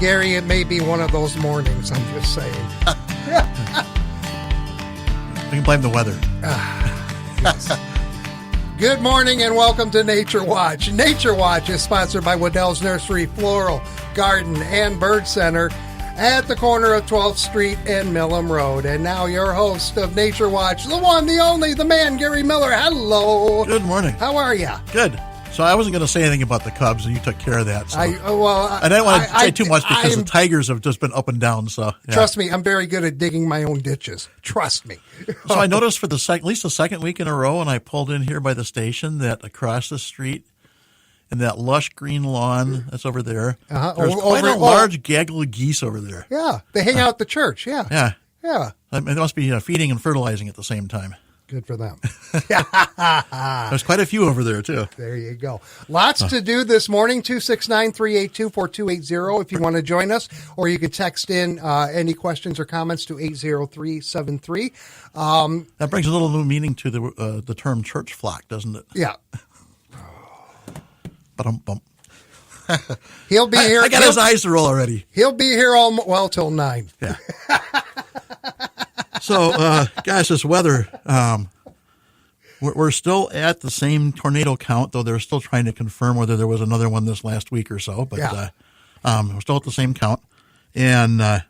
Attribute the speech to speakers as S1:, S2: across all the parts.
S1: Gary, it may be one of those mornings, I'm just saying.
S2: We can blame the weather.
S1: Yes. Good morning and welcome to Nature Watch. Nature Watch is sponsored by Waddell's Nursery, Floral, Garden, and Bird Center at the corner of 12th Street and Millam Road. And now your host of Nature Watch, the one, the only, the man, Gary Miller. Hello.
S2: Good morning.
S1: How are you?
S2: Good. So I wasn't going to say anything about the Cubs, and you took care of that. So. I didn't want to say too much because the Tigers have just been up and down. So yeah.
S1: Trust me, I'm very good at digging my own ditches. Trust me.
S2: So I noticed for at least the second week in a row, when I pulled in here by the station, that across the street in that lush green lawn that's over there, there's quite a large gaggle of geese over there.
S1: Yeah, they hang out at the church. Yeah.
S2: They must be feeding and fertilizing at the same time.
S1: Good for them.
S2: There's quite a few over there, too.
S1: There you go. Lots to do this morning, 269-382-4280 if you want to join us, or you can text in any questions or comments to 80373.
S2: That brings a little new meaning to the term church flock, doesn't it?
S1: Yeah.
S2: Ba-dum-bum.
S1: He'll be here.
S2: I got his eyes to roll already.
S1: He'll be here till 9.
S2: Yeah. So, guys, this weather, we're still at the same tornado count, though they're still trying to confirm whether there was another one this last week or so. But we're still at the same count. And I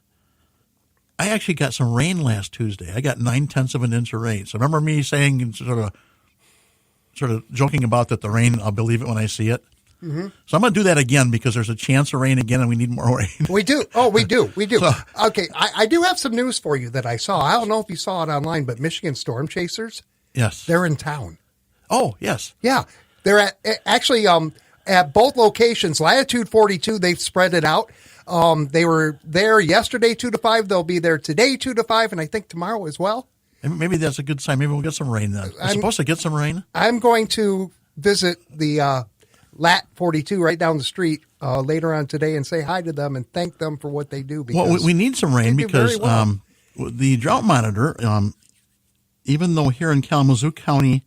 S2: actually got some rain last Tuesday. I got 9/10 of an inch of rain. So remember me saying, sort of joking about that the rain, I'll believe it when I see it. Mm-hmm. So I'm going to do that again because there's a chance of rain again and we need more rain.
S1: We do. Oh, we do. So, okay, I do have some news for you that I saw. I don't know if you saw it online, but Michigan storm chasers,
S2: yes,
S1: they're in town.
S2: Oh, yes.
S1: Yeah. They're at both locations. Latitude 42, they've spread it out. They were there yesterday 2 to 5. They'll be there today 2 to 5, and I think tomorrow as well.
S2: Maybe that's a good sign. Maybe we'll get some rain then. We're supposed to get some rain.
S1: I'm going to visit the Lat 42 right down the street later on today and say hi to them and thank them for what they do.
S2: Well, we need some rain because the drought monitor, even though here in Kalamazoo County,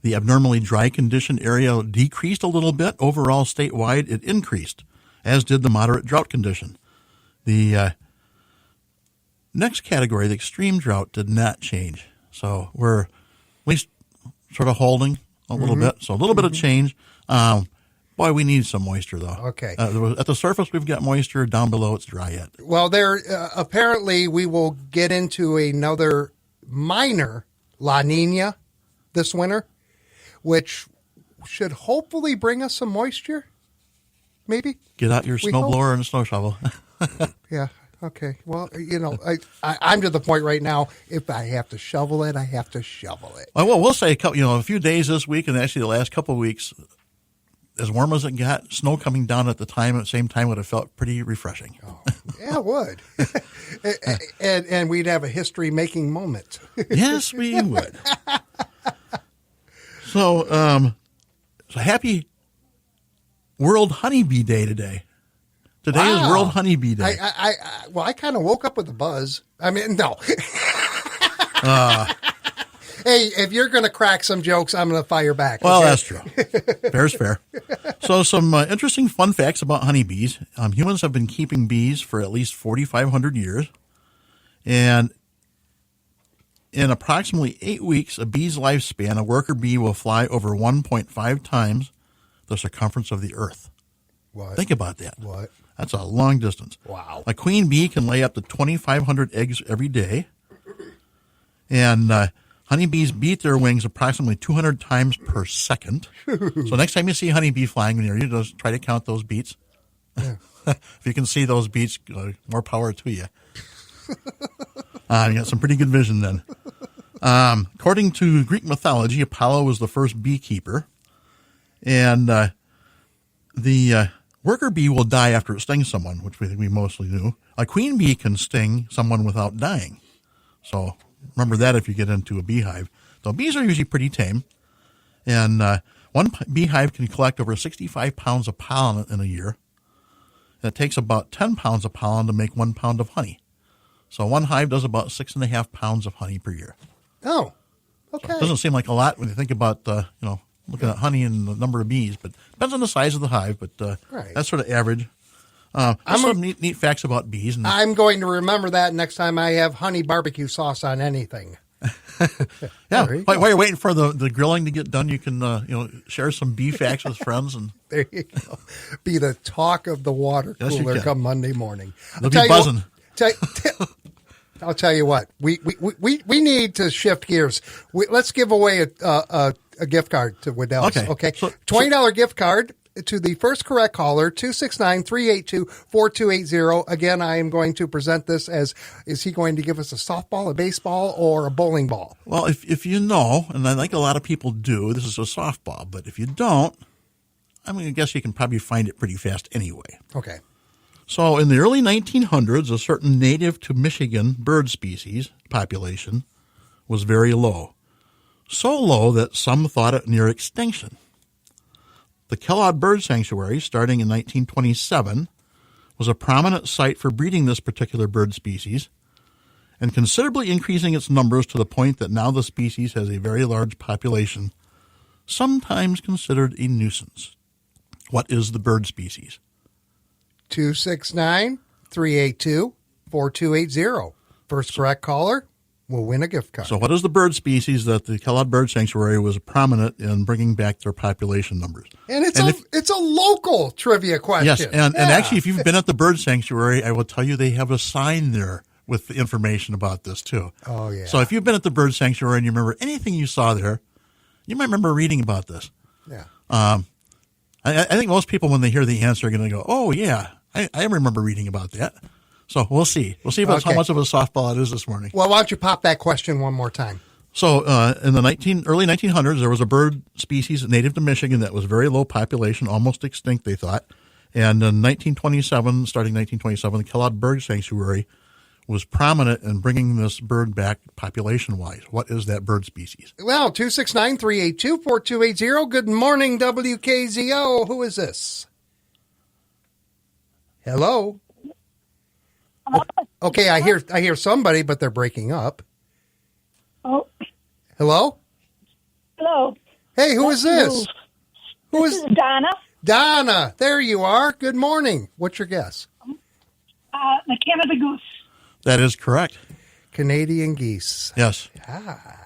S2: the abnormally dry condition area decreased a little bit, overall statewide it increased, as did the moderate drought condition. The next category, the extreme drought, did not change. So we're at least sort of holding a little bit. So a little bit of change. Boy, we need some moisture, though.
S1: Okay.
S2: At the surface, we've got moisture. Down below, it's dry yet.
S1: Well, apparently we will get into another minor La Nina this winter, which should hopefully bring us some moisture. Maybe.
S2: Get out your snowblower and a snow shovel.
S1: Yeah. Okay. Well, I'm to the point right now. If I have to shovel it, I have to shovel it.
S2: Well, we'll say a few days this week, and actually the last couple of weeks, as warm as it got, snow coming down at the same time would have felt pretty refreshing.
S1: Oh, yeah, it would. and we'd have a history-making moment.
S2: Yes, we would. So happy World Honeybee Day today. Today is World Honeybee Day.
S1: I kind of woke up with a buzz. I mean, no. Hey, if you're going to crack some jokes, I'm going to fire back.
S2: Well,
S1: okay?
S2: That's true. Fair's fair. So some interesting fun facts about honeybees. Humans have been keeping bees for at least 4,500 years. And in approximately 8 weeks, a bee's lifespan, a worker bee will fly over 1.5 times the circumference of the Earth.
S1: What?
S2: Think about that.
S1: What?
S2: That's a long distance.
S1: Wow.
S2: A queen bee can lay up to 2,500 eggs every day. And honeybees beat their wings approximately 200 times per second. So next time you see a honeybee flying near you, just try to count those beats. Yeah. If you can see those beats, more power to you. You got some pretty good vision then. According to Greek mythology, Apollo was the first beekeeper. And the worker bee will die after it stings someone, which we mostly knew. A queen bee can sting someone without dying. So remember that if you get into a beehive. So bees are usually pretty tame. And one beehive can collect over 65 pounds of pollen in a year. And it takes about 10 pounds of pollen to make 1 pound of honey. So one hive does about 6.5 pounds of honey per year.
S1: Oh, okay.
S2: So it doesn't seem like a lot when you think about, looking at honey and the number of bees, but it depends on the size of the hive, but
S1: right.
S2: That's sort of average. Some neat facts about bees. And,
S1: I'm going to remember that next time I have honey barbecue sauce on anything.
S2: yeah, while you're waiting for the grilling to get done, you can share some bee facts with friends, and
S1: there you go. Be the talk of the water cooler come Monday morning.
S2: They'll be buzzing.
S1: I'll tell you what. We need to shift gears. Let's give away a gift card to Waddell's. Okay.
S2: So,
S1: $20 gift card to the first correct caller, 269-382-4280. Again, I am going to present this as, is he going to give us a softball, a baseball, or a bowling ball?
S2: Well, if you know, and I think a lot of people do, this is a softball. But if you don't, I mean, I guess you can probably find it pretty fast anyway.
S1: Okay.
S2: So in the early 1900s, a certain native to Michigan bird species population was very low. So low that some thought it near extinction. The Kellogg Bird Sanctuary, starting in 1927, was a prominent site for breeding this particular bird species and considerably increasing its numbers to the point that now the species has a very large population, sometimes considered a nuisance. What is the bird species?
S1: 269-382-4280. First correct caller will win a gift card.
S2: So what is the bird species that the Kellogg Bird Sanctuary was prominent in bringing back their population numbers?
S1: And it's a local trivia question.
S2: Yes, and actually, if you've been at the bird sanctuary, I will tell you they have a sign there with the information about this, too.
S1: Oh, yeah.
S2: So if you've been at the bird sanctuary and you remember anything you saw there, you might remember reading about this.
S1: Yeah.
S2: I think most people, when they hear the answer, are going to go, oh, yeah, I remember reading about that. So we'll see. We'll see about how much of a softball it is this morning.
S1: Well, why don't you pop that question one more time?
S2: So in the early 1900s, there was a bird species native to Michigan that was very low population, almost extinct, they thought. And in 1927, starting 1927, the Kellogg Bird Sanctuary was prominent in bringing this bird back population-wise. What is that bird species?
S1: Well, 269-382-4280. Good morning, WKZO. Who is this? Hello? Okay, I hear somebody, but they're breaking up.
S3: Oh.
S1: Hello?
S3: Hello.
S1: Hey, who is this?
S3: This is Donna.
S1: Donna, there you are. Good morning. What's your guess?
S3: The Canada goose.
S2: That is correct.
S1: Canadian geese.
S2: Yes.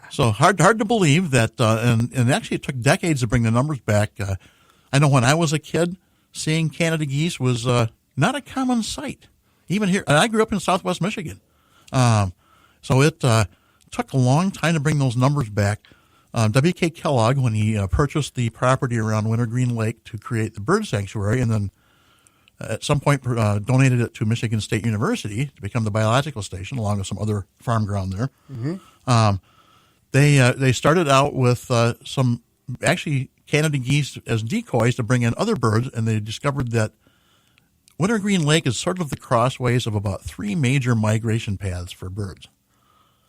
S2: So hard to believe that, and actually it took decades to bring the numbers back. I know when I was a kid, seeing Canada geese was not a common sight. Even here, and I grew up in Southwest Michigan. So it took a long time to bring those numbers back. W.K. Kellogg, when he purchased the property around Wintergreen Lake to create the bird sanctuary, and then at some point donated it to Michigan State University to become the biological station, along with some other farm ground there. Mm-hmm. They started out with some actually Canada geese as decoys to bring in other birds, and they discovered that Wintergreen Lake is sort of the crossways of about 3 major migration paths for birds.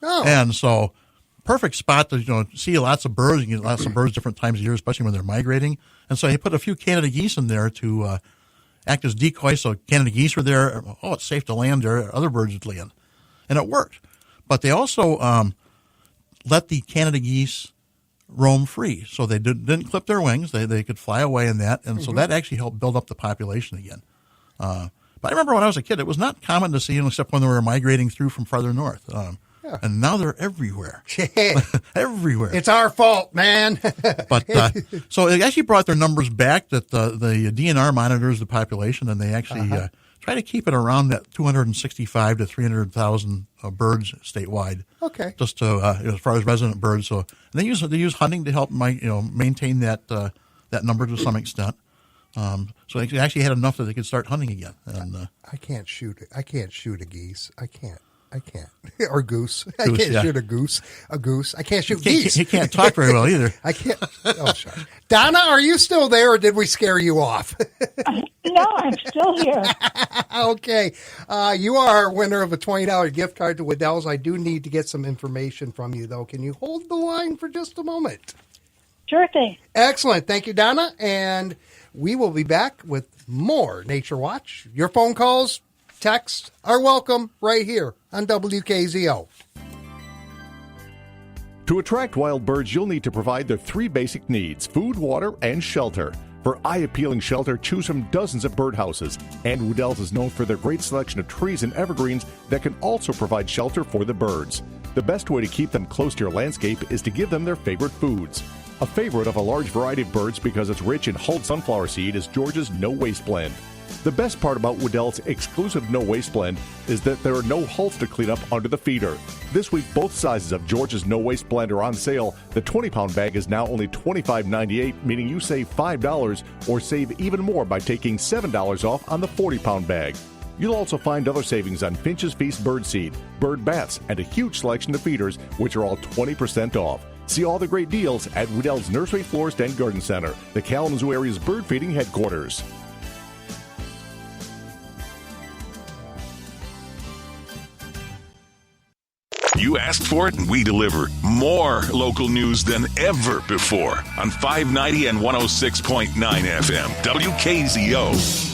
S1: Oh.
S2: And so perfect spot to see lots of birds. You get lots of birds different times of year, especially when they're migrating. And so he put a few Canada geese in there to act as decoys. So Canada geese were there. Oh, it's safe to land there. Other birds would land. And it worked. But they also let the Canada geese roam free. So they didn't clip their wings. They could fly away in that. And so that actually helped build up the population again. But I remember when I was a kid, it was not common to see them except when they were migrating through from farther north. And now they're everywhere. Everywhere.
S1: It's our fault, man.
S2: But so it actually brought their numbers back, that the DNR monitors the population, and they actually try to keep it around that 265 to 300,000 birds statewide.
S1: Okay.
S2: Just to, as far as resident birds. So and they use hunting to help maintain that number to some extent. So they actually had enough that they could start hunting again. And
S1: I can't shoot a geese. I can't. Or goose. I
S2: Goose,
S1: can't
S2: yeah.
S1: shoot a goose. I can't shoot geese.
S2: He can't talk very well either.
S1: I can't. Oh, sorry. Donna, are you still there, or did we scare you off?
S3: No, I'm still here.
S1: Okay. You are a winner of a $20 gift card to Waddell's. I do need to get some information from you, though. Can you hold the line for just a moment?
S3: Sure thing.
S1: Excellent. Thank you, Donna. And we will be back with more Nature Watch. Your phone calls, texts are welcome right here on WKZO.
S4: To attract wild birds, you'll need to provide their 3 basic needs: food, water, and shelter. For eye-appealing shelter, choose from dozens of birdhouses. And Woodell's is known for their great selection of trees and evergreens that can also provide shelter for the birds. The best way to keep them close to your landscape is to give them their favorite foods. A favorite of a large variety of birds because it's rich in hulled sunflower seed is George's No Waste Blend. The best part about Woodell's exclusive No Waste Blend is that there are no hulls to clean up under the feeder. This week, both sizes of George's No Waste Blend are on sale. The 20-pound bag is now only $25.98, meaning you save $5 or save even more by taking $7 off on the 40-pound bag. You'll also find other savings on Finch's Feast birdseed, bird baths, and a huge selection of feeders, which are all 20% off. See all the great deals at Woodell's Nursery, Florist, and Garden Center, the Kalamazoo area's bird feeding headquarters.
S5: You asked for it and we deliver. More local news than ever before on 590 and 106.9 FM. WKZO.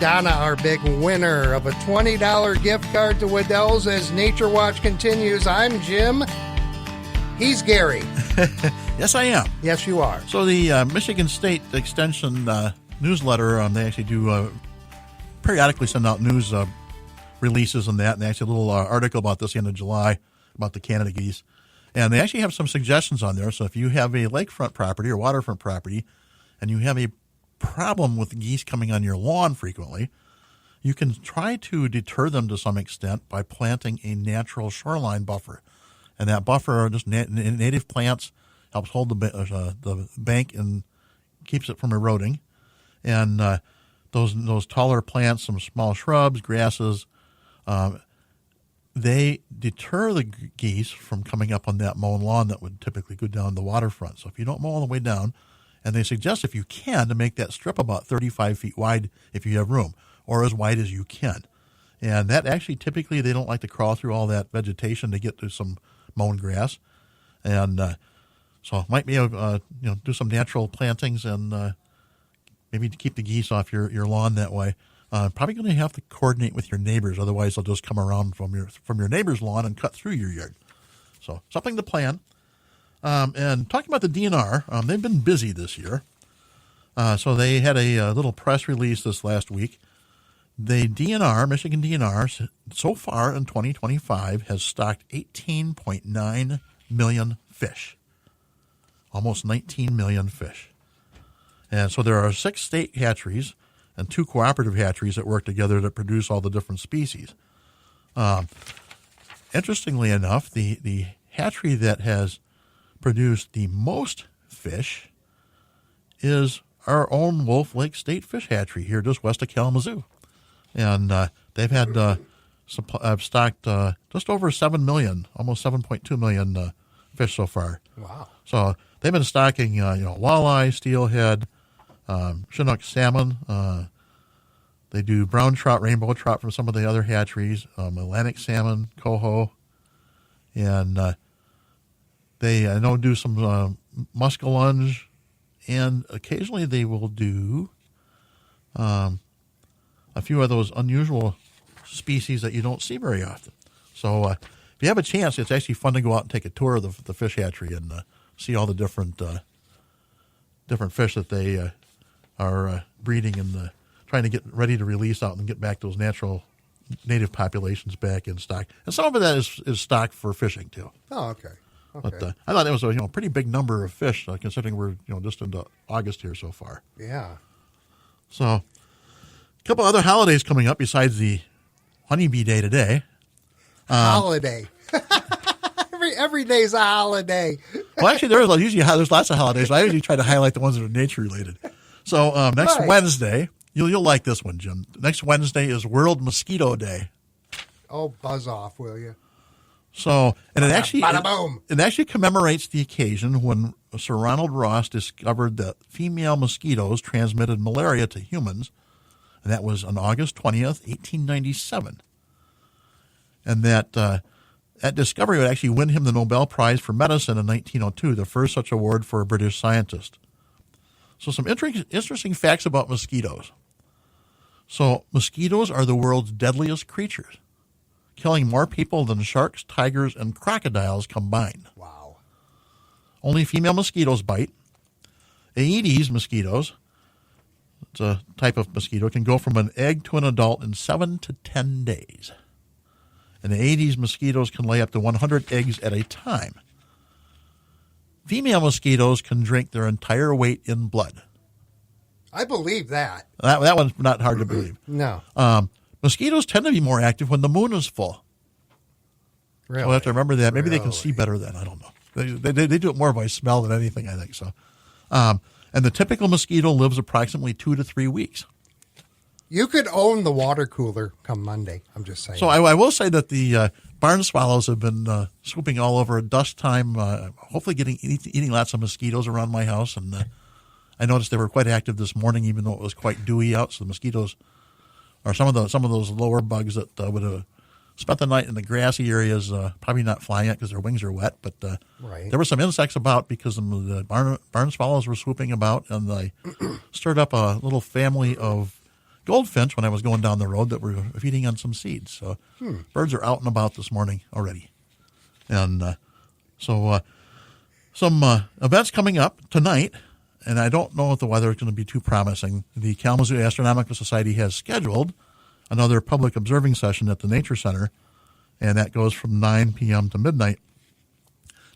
S1: Donna, our big winner of a $20 gift card to Waddell's as Nature Watch continues. I'm Jim. He's Gary.
S2: Yes, I am.
S1: Yes, you are.
S2: So the Michigan State Extension newsletter, they actually do periodically send out news releases on that, and they actually a little article about this the end of July about the Canada geese. And they actually have some suggestions on there. So if you have a lakefront property or waterfront property and you have a problem with geese coming on your lawn frequently, you can try to deter them to some extent by planting a natural shoreline buffer. And that buffer, just native plants, helps hold the bank and keeps it from eroding. And those taller plants, some small shrubs, grasses, they deter the geese from coming up on that mown lawn that would typically go down the waterfront. So if you don't mow all the way down, and they suggest if you can to make that strip about 35 feet wide if you have room, or as wide as you can. And that actually typically they don't like to crawl through all that vegetation to get to some mown grass. And so might be able to do some natural plantings and maybe to keep the geese off your lawn that way. Probably going to have to coordinate with your neighbors, otherwise they'll just come around from your neighbor's lawn and cut through your yard. So something to plan. And talking about the DNR, they've been busy this year. So they had a little press release this last week. The DNR, Michigan DNR, so far in 2025 has stocked 18.9 million fish, almost 19 million fish. And so there are 6 state hatcheries and 2 cooperative hatcheries that work together to produce all the different species. Interestingly enough, the hatchery that has produced the most fish is our own Wolf Lake State Fish Hatchery here just west of Kalamazoo. And they've had stocked just over 7 million, almost 7.2 million fish so far.
S1: Wow.
S2: So they've been stocking walleye, steelhead, Chinook salmon. They do brown trout, rainbow trout from some of the other hatcheries, Atlantic salmon, coho, and they do some muskellunge, and occasionally they will do a few of those unusual species that you don't see very often. So if you have a chance, it's actually fun to go out and take a tour of the fish hatchery and see all the different fish that they are breeding and trying to get ready to release out and get back those natural native populations back in stock. And some of that is stock for fishing too.
S1: Oh, okay.
S2: But I thought it was a pretty big number of fish, considering we're just into August here so far.
S1: Yeah.
S2: So, a couple other holidays coming up besides the Honeybee Day today.
S1: Holiday. Every day's a holiday.
S2: Well, actually, there's lots of holidays. I usually try to highlight the ones that are nature related. So next Wednesday, you'll like this one, Jim. Next Wednesday is World Mosquito Day.
S1: Oh, buzz off, will you?
S2: So, and it
S1: actually
S2: commemorates the occasion when Sir Ronald Ross discovered that female mosquitoes transmitted malaria to humans, and that was on August 20th, 1897. And that discovery would actually win him the Nobel Prize for Medicine in 1902, the first such award for a British scientist. So some interesting facts about mosquitoes. So mosquitoes are the world's deadliest creatures. killing more people than sharks, tigers, and crocodiles combined.
S1: Wow.
S2: Only female mosquitoes bite. Aedes mosquitoes, it's a type of mosquito, can go from an egg to an adult in 7 to 10 days. And the Aedes mosquitoes can lay up to 100 eggs at a time. Female mosquitoes can drink their entire weight in blood.
S1: I believe that.
S2: That one's not hard to believe.
S1: No.
S2: Mosquitoes tend to be more active when the moon is full.
S1: Really?
S2: So we'll have to remember that. Maybe they can
S1: Really?
S2: see better then. I don't know. They do it more by smell than anything, I think. So, and the typical mosquito lives approximately 2 to 3 weeks.
S1: You could own the water cooler come Monday. I'm just saying.
S2: So I will say that the barn swallows have been swooping all over at dusk time, hopefully eating lots of mosquitoes around my house. And I noticed they were quite active this morning, even though it was quite dewy out. So the mosquitoes are some of those lower bugs that would have spent the night in the grassy areas, probably not flying yet because their wings are wet. But
S1: Right.
S2: there were some insects about because the barn swallows were swooping about, and they stirred up a little family of goldfinch when I was going down the road that were feeding on some seeds. So birds are out and about this morning already. And so some events coming up tonight, and I don't know if the weather is going to be too promising. The Kalamazoo Astronomical Society has scheduled another public observing session at the Nature Center, and that goes from 9 p.m. to midnight.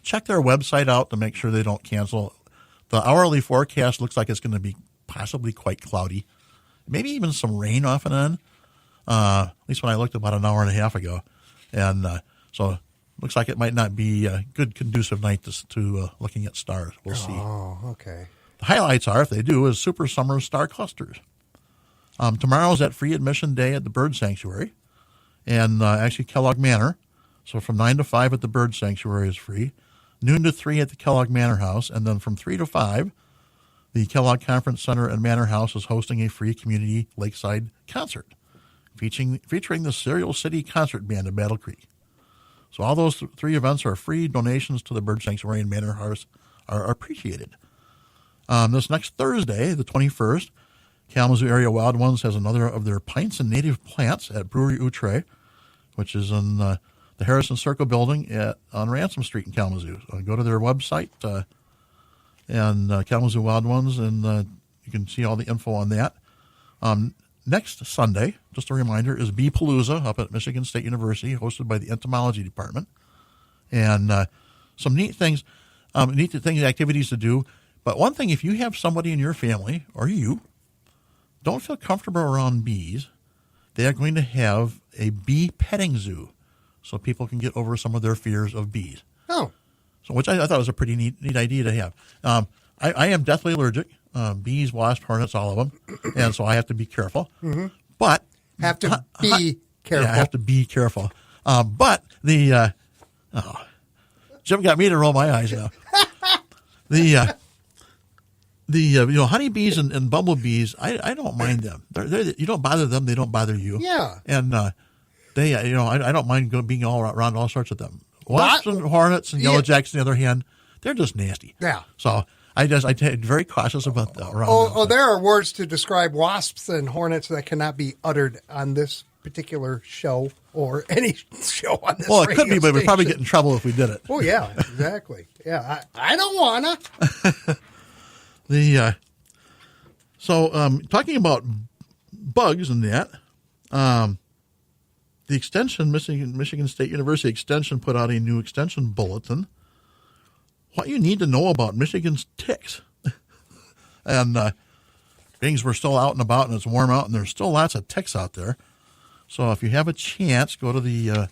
S2: Check their website out to make sure they don't cancel. The hourly forecast looks like it's going to be possibly quite cloudy. Maybe even some rain off and on, at least when I looked about an hour and a half ago. And so it looks like it might not be a good conducive night to looking at stars. We'll see.
S1: Oh, okay.
S2: The highlights are, if they do, is super summer star clusters. Tomorrow's at free admission day at the Bird Sanctuary and actually Kellogg Manor. So from 9 to 5 at the Bird Sanctuary is free. Noon to 3 at the Kellogg Manor House. And then from 3 to 5, the Kellogg Conference Center and Manor House is hosting a free community lakeside concert featuring the Serial City Concert Band of Battle Creek. So all those three events are free. Donations to the Bird Sanctuary and Manor House are appreciated. This next Thursday, the 21st, Kalamazoo Area Wild Ones has another of their Pints and Native Plants at Brewery Outre, which is in the Harrison Circle building on Ransom Street in Kalamazoo. So go to their website and Kalamazoo Wild Ones, and you can see all the info on that. Next Sunday, just a reminder, is Bee Palooza up at Michigan State University, hosted by the Entomology Department. And some neat things, activities to do. But one thing, if you have somebody in your family, or you, don't feel comfortable around bees, they are going to have a bee petting zoo so people can get over some of their fears of bees.
S1: Oh.
S2: So, which I thought was a pretty neat idea to have. I am deathly allergic. Bees, wasps, hornets, all of them. And so I have to be careful. Mm-hmm. But
S1: Have to be careful.
S2: Yeah, I have to be careful. But Jim got me to roll my eyes now. The honeybees and bumblebees, I don't mind them. You don't bother them, they don't bother you.
S1: Yeah.
S2: And they, I don't mind being all around all sorts of them. Wasps and hornets and yellow jackets, on the other hand, they're just nasty.
S1: Yeah.
S2: So I take very cautious about that.
S1: There are words to describe wasps and hornets that cannot be uttered on this particular show or any show on this.
S2: Well, it could be, but we'd probably
S1: station.
S2: get in trouble if we did it.
S1: Oh yeah, exactly. Yeah, I don't wanna.
S2: Talking about bugs and that, the extension, Michigan State University Extension put out a new extension bulletin. What you need to know about Michigan's ticks. And things we're still out and about and it's warm out and there's still lots of ticks out there. So if you have a chance, go to the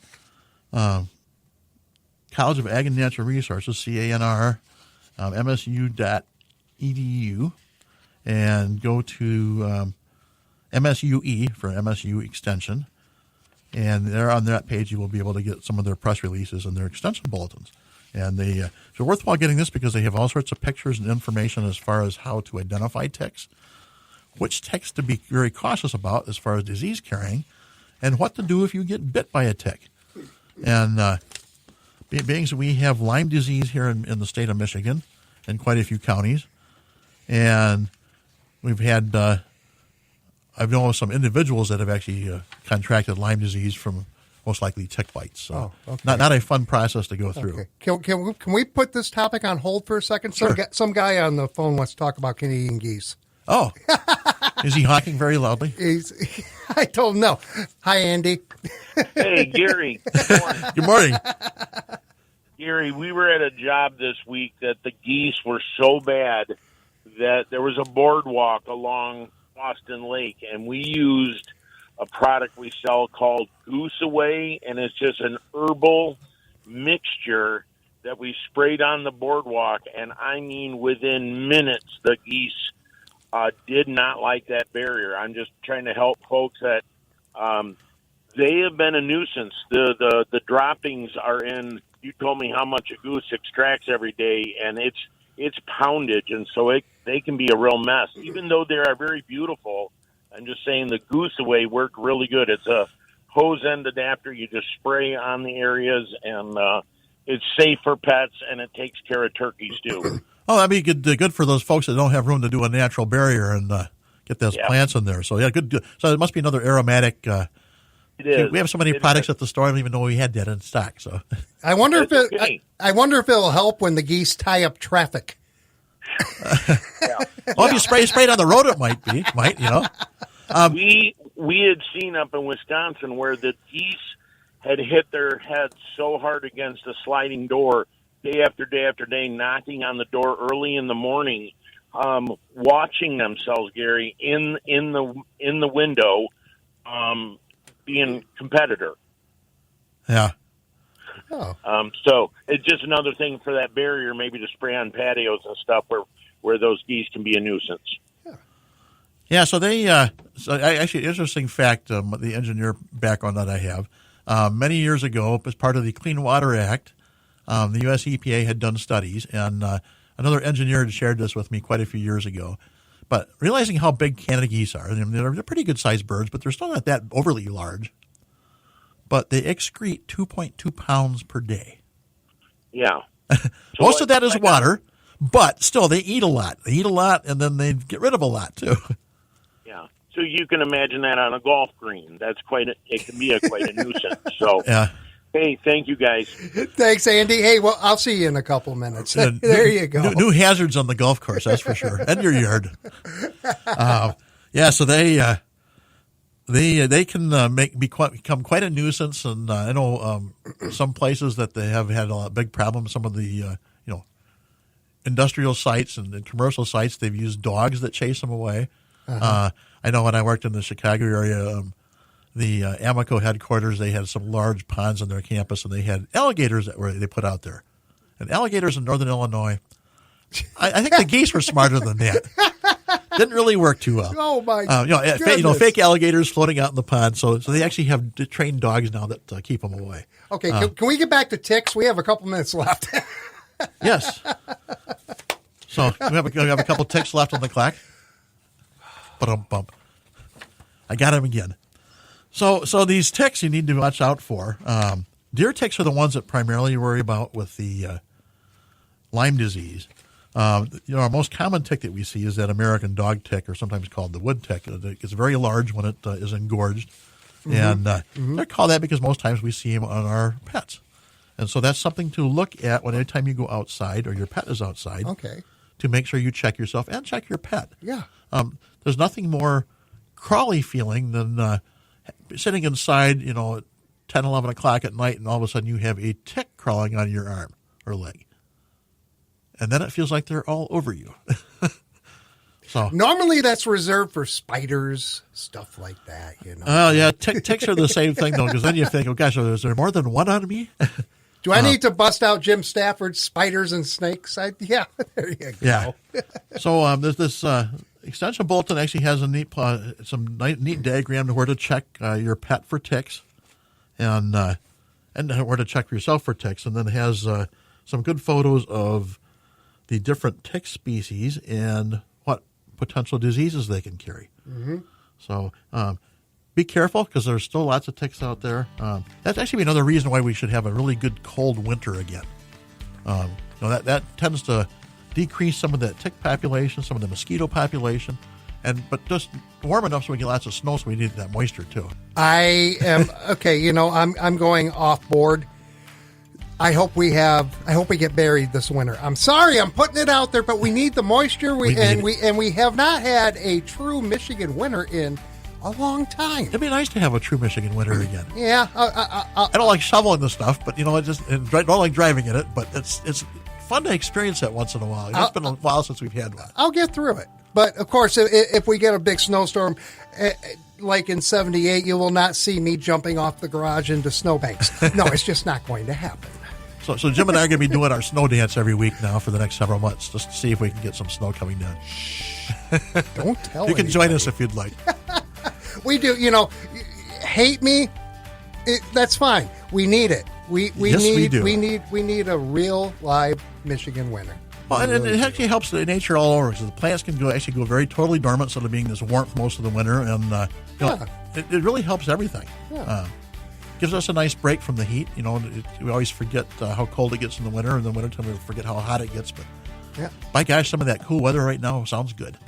S2: College of Ag and Natural Resources, CANR, MSU.edu, and go to MSUE for MSU Extension. And there on that page, you will be able to get some of their press releases and their extension bulletins. And it's worthwhile getting this because they have all sorts of pictures and information as far as how to identify ticks, which ticks to be very cautious about as far as disease carrying, and what to do if you get bit by a tick. And being that we have Lyme disease here in the state of Michigan in quite a few counties, and we've had I've known some individuals that have actually contracted Lyme disease from most likely tick bites. So
S1: okay.
S2: not a fun process to go through.
S1: Okay. Can we put this topic on hold for a second?
S2: Sure.
S1: Some guy on the phone wants to talk about Canadian geese.
S2: Oh, is he honking very loudly?
S1: I told him no. Hi, Andy.
S6: Hey, Gary. Good morning.
S2: Good morning.
S6: Gary, we were at a job this week that the geese were so bad that there was a boardwalk along Boston Lake, and we used a product we sell called Goose Away, and it's just an herbal mixture that we sprayed on the boardwalk, and I mean within minutes the geese did not like that barrier. I'm just trying to help folks that they have been a nuisance. The droppings are in. You told me how much a goose extracts every day, and it's poundage, and so they can be a real mess. Even though they are very beautiful, I'm just saying the Goose Away worked really good. It's a hose end adapter. You just spray on the areas, and it's safe for pets, and it takes care of turkeys too.
S2: Oh, that'd be good for those folks that don't have room to do a natural barrier and get those plants in there. So yeah, good. So it must be another aromatic.
S6: It is.
S2: We have so many products at the store. I don't even know we had that in stock. So
S1: I wonder I wonder if it'll help when the geese tie up traffic.
S2: Well, if you spray it on the road, it might.
S6: We had seen up in Wisconsin where the geese had hit their heads so hard against a sliding door day after day after day, knocking on the door early in the morning, watching themselves, Gary, in the window, being competitor.
S2: Yeah.
S1: Oh.
S2: So
S6: it's just another thing for that barrier, maybe to spray on patios and stuff where those geese can be a nuisance.
S2: Yeah, so they actually, interesting fact, the engineer background that I have, many years ago, as part of the Clean Water Act, the U.S. EPA had done studies, and another engineer had shared this with me quite a few years ago. But realizing how big Canada geese are, they're pretty good-sized birds, but they're still not that overly large. But they excrete 2.2 pounds per day.
S6: Yeah.
S2: Most of that is water, but still, they eat a lot. They eat a lot, and then they get rid of a lot, too.
S6: Yeah. So you can imagine that on a golf green. It can be quite a nuisance. So,
S2: yeah.
S6: Hey, thank you, guys.
S1: Thanks, Andy. Hey, well, I'll see you in a couple minutes. There you go.
S2: New hazards on the golf course, that's for sure, and your yard. So they can become quite a nuisance, and I know some places that they have had a big problem. Some of the industrial sites and commercial sites, they've used dogs that chase them away. Uh-huh. I know when I worked in the Chicago area, the Amoco headquarters, they had some large ponds on their campus, and they had alligators they put out there. And alligators in northern Illinois, I think the geese were smarter than that. Didn't really work too well.
S1: Oh my goodness.
S2: Fake alligators floating out in the pond. So they actually have trained dogs now that keep them away.
S1: Okay, can we get back to ticks? We have a couple minutes left.
S2: Yes. So we have a couple ticks left on the clock. Bump. I got him again. So these ticks you need to watch out for. Deer ticks are the ones that primarily worry about with the Lyme disease. Our most common tick that we see is that American dog tick, or sometimes called the wood tick. It's very large when it is engorged. Mm-hmm. And they're called that because most times we see them on our pets. And so that's something to look at every time you go outside or your pet is outside.
S1: Okay.
S2: To make sure you check yourself and check your pet.
S1: Yeah.
S2: There's nothing more crawly feeling than sitting inside, at 10, 11 o'clock at night, and all of a sudden you have a tick crawling on your arm or leg. And then it feels like they're all over you. So
S1: normally that's reserved for spiders, stuff like that,
S2: Oh, yeah. Ticks are the same thing, though, because then you think, oh, gosh, is there more than one on me?
S1: Do I need to bust out Jim Stafford's Spiders and Snakes? Yeah, there you go.
S2: Yeah. So there's this extension bulletin actually has a neat diagram to where to check your pet for ticks and where to check for yourself for ticks. And then it has some good photos of the different tick species and what potential diseases they can carry. Mm-hmm. So be careful because there's still lots of ticks out there. That's actually another reason why we should have a really good cold winter again. That tends to decrease some of that tick population, some of the mosquito population, But just warm enough so we get lots of snow, so we need that moisture too.
S1: I am okay. I'm going off board. I hope we get buried this winter. I'm sorry, I'm putting it out there, but we need the moisture. We have not had a true Michigan winter in a long time.
S2: It'd be nice to have a true Michigan winter again.
S1: Yeah,
S2: I don't like shoveling the stuff, but I don't like driving in it. But it's fun to experience that once in a while. It's been a while since we've had one.
S1: I'll get through it. But of course, if we get a big snowstorm, like in '78, you will not see me jumping off the garage into snowbanks. No, it's just not going to happen.
S2: So Jim and I are going to be doing our snow dance every week now for the next several months, just to see if we can get some snow coming down.
S1: Don't tell
S2: You can
S1: anybody.
S2: join us if you'd like.
S1: We do. Hate me. That's fine. We need it. We
S2: do.
S1: We need a real live Michigan winter.
S2: Well, and it actually helps the nature all over. So the plants can go very totally dormant instead of being this warmth most of the winter, and it really helps everything.
S1: Yeah.
S2: Gives us a nice break from the heat. We always forget how cold it gets in the winter, and in the wintertime we forget how hot it gets. But
S1: yeah,
S2: by gosh, some of that cool weather right now sounds good.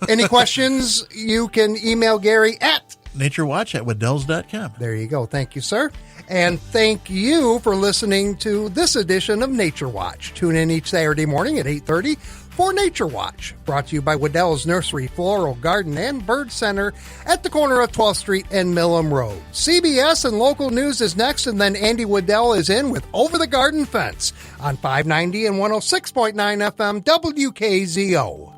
S1: Any questions? You can email Gary at
S2: naturewatch@wadells.com.
S1: There you go. Thank you, sir. And thank you for listening to this edition of Nature Watch. Tune in each Saturday morning at 8:30 for Nature Watch. Brought to you by Waddell's Nursery, Floral, Garden, and Bird Center at the corner of 12th Street and Millam Road. CBS and local news is next, and then Andy Waddell is in with Over the Garden Fence on 590 and 106.9 FM WKZO.